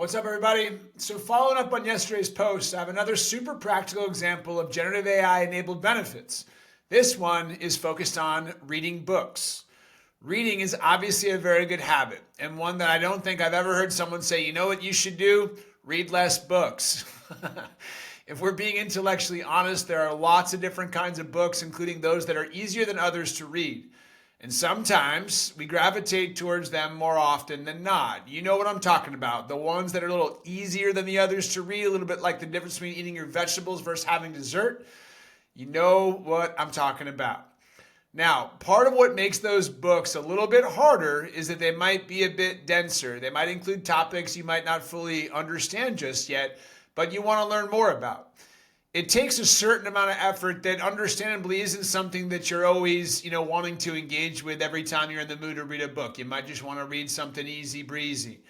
What's up, everybody? So following up on yesterday's post, I have another super practical example of generative AI-enabled benefits. This one is focused on reading books. Reading is obviously a very good habit, and one that I don't think I've ever heard someone say, you know what you should do? Read less books. If we're being intellectually honest, there are lots of different kinds of books, including those that are easier than others to read. And sometimes we gravitate towards them more often than not. You know what I'm talking about. The ones that are a little easier than the others to read, a little bit like the difference between eating your vegetables versus having dessert. You know what I'm talking about. Now, part of what makes those books a little bit harder is that they might be a bit denser. They might include topics you might not fully understand just yet, but you want to learn more about. It takes a certain amount of effort that understandably isn't something that you're always, wanting to engage with every time you're in the mood to read a book. You might just want to read something easy breezy.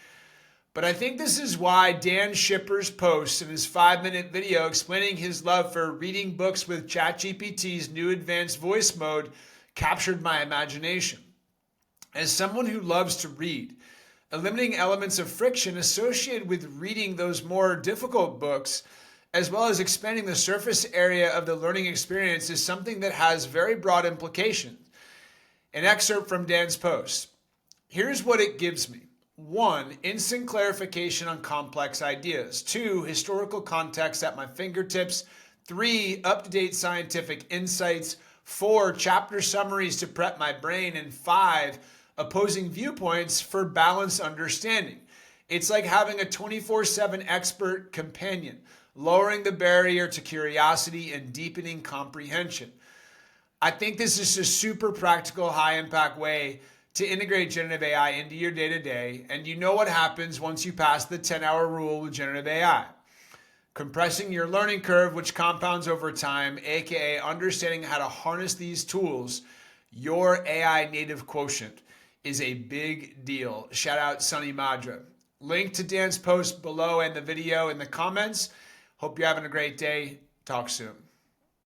But I think this is why Dan Schipper's post in his 5-minute video explaining his love for reading books with ChatGPT's new advanced voice mode captured my imagination. As someone who loves to read, eliminating elements of friction associated with reading those more difficult books, as well as expanding the surface area of the learning experience, is something that has very broad implications. An excerpt from Dan's post. Here's what it gives me. 1, instant clarification on complex ideas. 2, historical context at my fingertips. 3, up-to-date scientific insights. 4, chapter summaries to prep my brain. And 5, opposing viewpoints for balanced understanding. It's like having a 24/7 expert companion, lowering the barrier to curiosity and deepening comprehension. I think this is a super practical, high-impact way to integrate generative AI into your day-to-day, and you know what happens once you pass the 10-hour rule with generative AI. Compressing your learning curve, which compounds over time, aka understanding how to harness these tools, your AI native quotient is a big deal. Shout out Sunny Madra. Link to Dan's post below and the video in the comments. Hope you're having a great day. Talk soon.